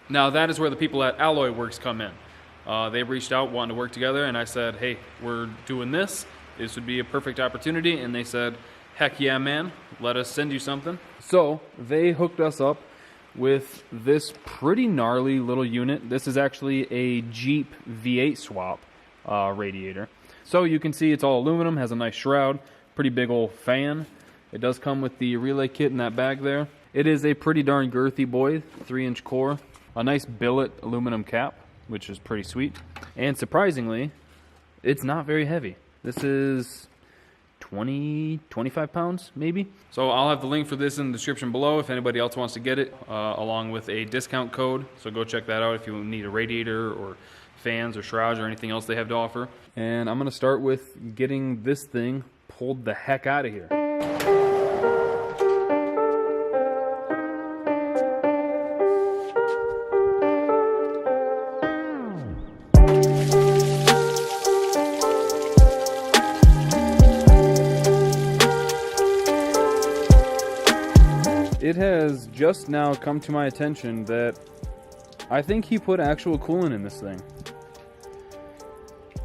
Now that is where the people at AlloyWorks come in. They reached out wanting to work together, and I said, hey, we're doing this. This would be a perfect opportunity. And they said, heck yeah, man, let us send you something. So they hooked us up with this pretty gnarly little unit. This is actually a Jeep V8 swap radiator. So you can see it's all aluminum, has a nice shroud, pretty big old fan. It does come with the relay kit in that bag there. It is a pretty darn girthy boy, 3-inch core, a nice billet aluminum cap, which is pretty sweet. And surprisingly, it's not very heavy. This is 20, 25 pounds maybe. So I'll have the link for this in the description below if anybody else wants to get it, along with a discount code. So go check that out if you need a radiator or fans or shrouds or anything else they have to offer. And I'm gonna start with getting this thing pulled the heck out of here. It has just now come to my attention that I think he put actual coolant in this thing.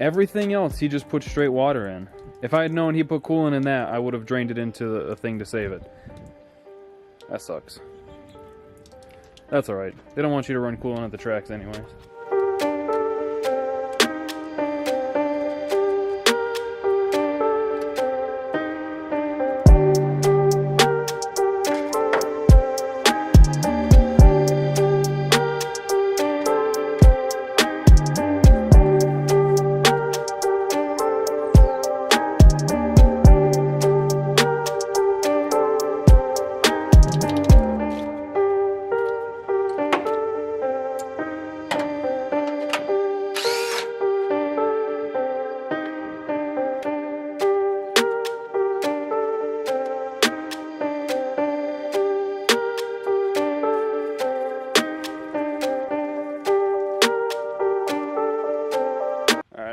Everything else he just put straight water in. If I had known he put coolant in that, I would have drained it into a thing to save it. That sucks. That's alright. They don't want you to run coolant at the tracks anyways.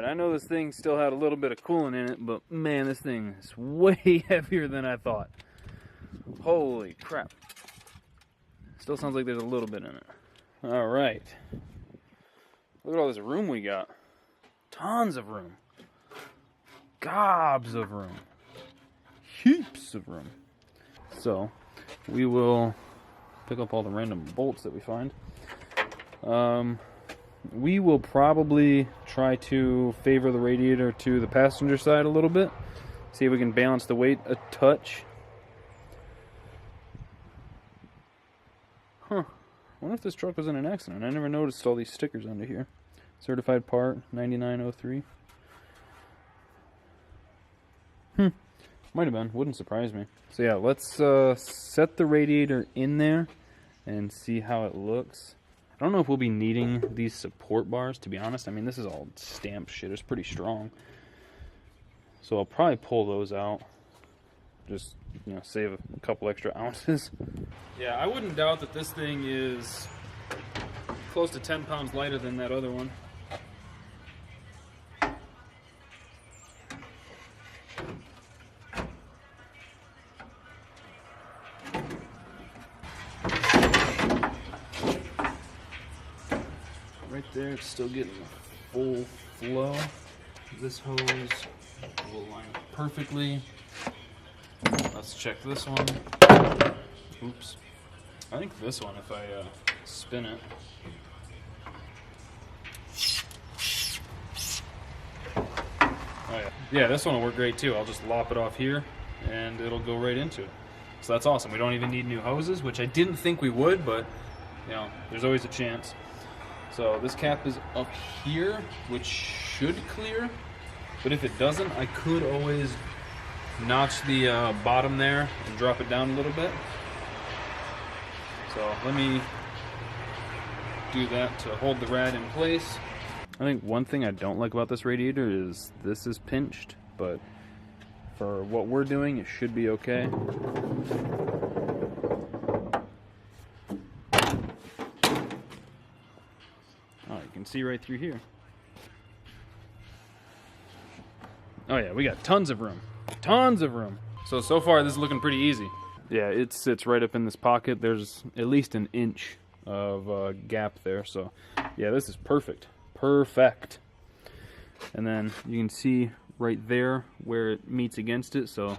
I know this thing still had a little bit of coolant in it, but man, this thing is way heavier than I thought. Holy crap. Still sounds like there's a little bit in it. Alright. Look at all this room we got. Tons of room. Gobs of room. Heaps of room. So, we will pick up all the random bolts that we find. We will probably try to favor the radiator to the passenger side a little bit. See if we can balance the weight a touch. Huh. I wonder if this truck was in an accident. I never noticed all these stickers under here. Certified part, 9903. Might have been. Wouldn't surprise me. So yeah, let's set the radiator in there and see how it looks. I don't know if we'll be needing these support bars, to be honest. I mean, this is all stamped shit. It's pretty strong. So I'll probably pull those out. Just, you know, save a couple extra ounces. Yeah, I wouldn't doubt that this thing is close to 10 pounds lighter than that other one. Right there, it's still getting a full flow. This hose will line up perfectly. Let's check this one. Oops. I think this one, if I spin it. Oh yeah. Yeah, this one will work great too. I'll just lop it off here and it'll go right into it. So that's awesome. We don't even need new hoses, which I didn't think we would, but you know, there's always a chance. So this cap is up here, which should clear, but if it doesn't, I could always notch the bottom there and drop it down a little bit. So let me do that to hold the rad in place. I think one thing I don't like about this radiator is this is pinched, but for what we're doing, it should be okay. Can see right through here. Oh yeah, we got tons of room. Tons of room. So far this is looking pretty easy. Yeah, it sits right up in this pocket. There's at least an inch of gap there. So yeah, this is perfect. Perfect. And then you can see right there where it meets against it, so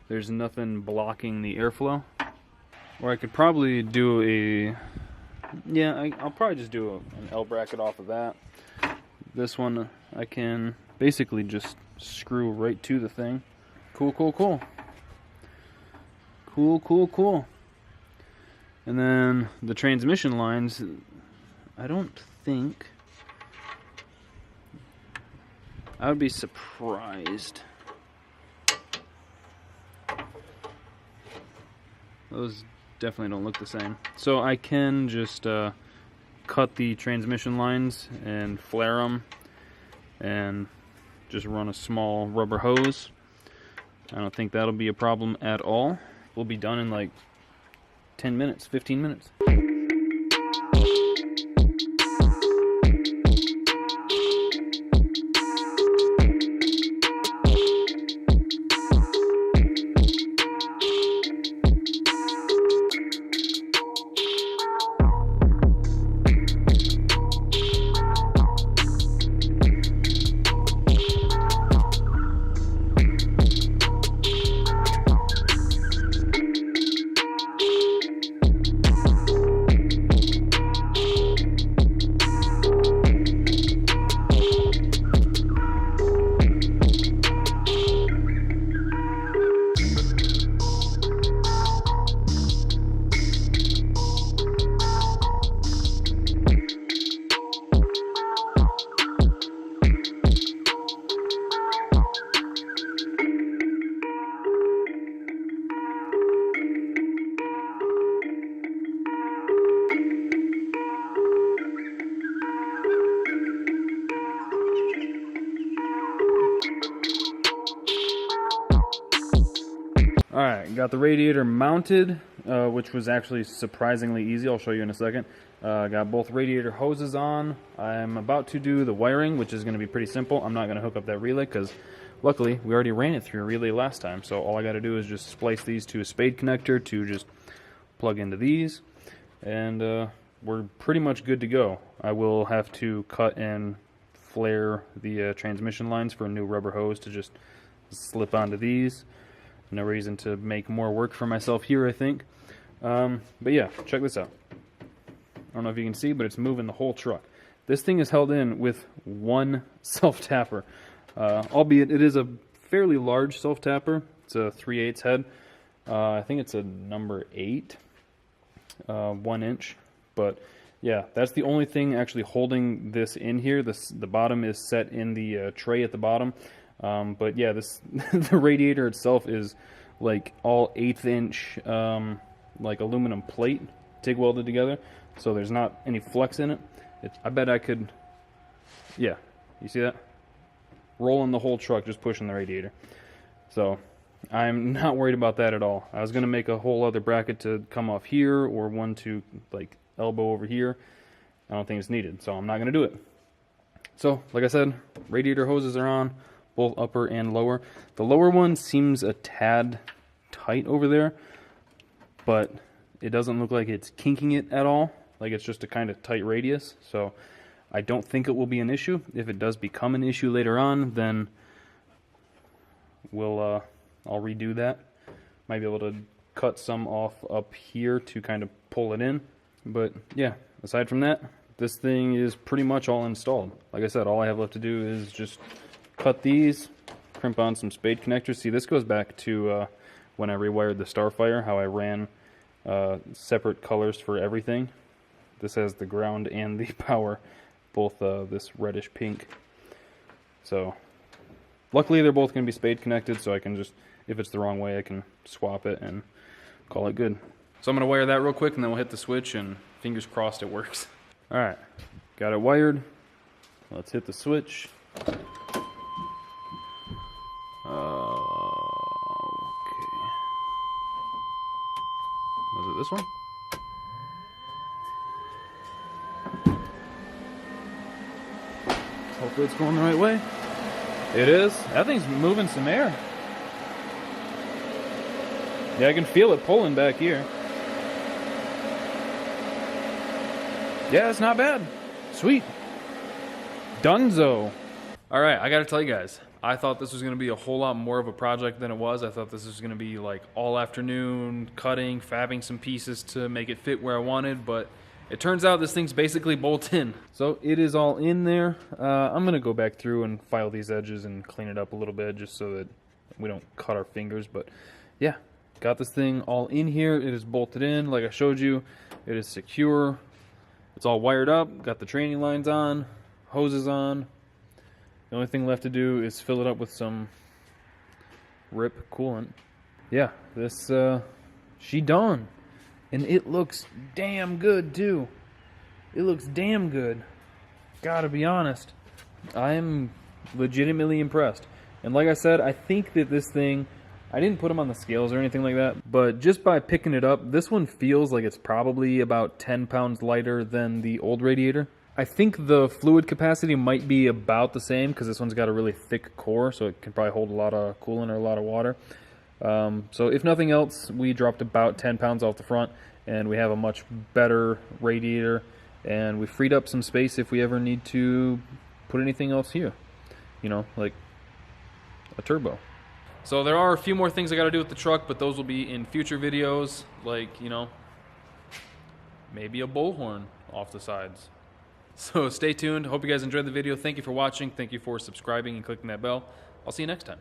there's nothing blocking the airflow. Or I could probably do a, yeah, I'll probably just do an L bracket off of that. This one I can basically just screw right to the thing. Cool, cool, cool. Cool, cool, cool. And then the transmission lines, I don't think, I would be surprised. Those definitely don't look the same. So I can just cut the transmission lines and flare them and just run a small rubber hose. I don't think that'll be a problem at all. We'll be done in like 10 minutes, 15 minutes. Alright, got the radiator mounted, which was actually surprisingly easy. I'll show you in a second. Got both radiator hoses on. I'm about to do the wiring, which is going to be pretty simple. I'm not going to hook up that relay because luckily we already ran it through a relay last time. So all I got to do is just splice these to a spade connector to just plug into these. And we're pretty much good to go. I will have to cut and flare the transmission lines for a new rubber hose to just slip onto these. No reason to make more work for myself here, I think. But yeah, check this out. I don't know if you can see, but it's moving the whole truck. This thing is held in with one self-tapper. Albeit it is a fairly large self-tapper. It's a 3/8 head. I think it's a number 8, 1 inch. But yeah, that's the only thing actually holding this in here. The bottom is set in the tray at the bottom. But yeah, this the radiator itself is like all 1/8 inch like aluminum plate TIG welded together, so there's not any flex in it. I bet I could, yeah, you see that? Rolling the whole truck, just pushing the radiator. So I'm not worried about that at all. I was gonna make a whole other bracket to come off here or one to like elbow over here. I don't think it's needed, so I'm not gonna do it. So like I said, radiator hoses are on, both upper and lower. The lower one seems a tad tight over there, but it doesn't look like it's kinking it at all. Like it's just a kind of tight radius, so I don't think it will be an issue. If it does become an issue later on, then I'll redo that. Might be able to cut some off up here to kind of pull it in. But yeah, aside from that, this thing is pretty much all installed. Like I said, all I have left to do is just cut these, crimp on some spade connectors. See, this goes back to when I rewired the Starfire, how I ran separate colors for everything. This has the ground and the power, both this reddish pink. So luckily they're both going to be spade connected, so I can just, if it's the wrong way, I can swap it and call it good. So I'm going to wire that real quick and then we'll hit the switch and fingers crossed it works. Alright, got it wired. Let's hit the switch. Okay. Was it this one? Hopefully it's going the right way. It is. That thing's moving some air. Yeah, I can feel it pulling back here. Yeah, it's not bad. Sweet. Dunzo. All right, I got to tell you guys, I thought this was going to be a whole lot more of a project than it was. I thought this was going to be like all afternoon cutting, fabbing some pieces to make it fit where I wanted, but it turns out this thing's basically bolt in. So it is all in there. I'm going to go back through and file these edges and clean it up a little bit just so that we don't cut our fingers. But yeah, got this thing all in here. It is bolted in like I showed you. It is secure. It's all wired up. Got the training lines on, hoses on. The only thing left to do is fill it up with some RIP coolant. Yeah, this, she done. And it looks damn good, too. It looks damn good. Gotta be honest. I'm legitimately impressed. And like I said, I think that this thing, I didn't put them on the scales or anything like that, but just by picking it up, this one feels like it's probably about 10 pounds lighter than the old Radiator. I think the fluid capacity might be about the same because this one's got a really thick core, so it can probably hold a lot of coolant or a lot of water. So if nothing else, we dropped about 10 pounds off the front, and we have a much better Radiator, and we freed up some space if we ever need to put anything else here, you know, like a turbo. So there are a few more things I got to do with the truck, but those will be in future videos, like, you know, maybe a bullhorn off the sides. So stay tuned. Hope you guys enjoyed the video. Thank you for watching. Thank you for subscribing and clicking that bell. I'll see you next time.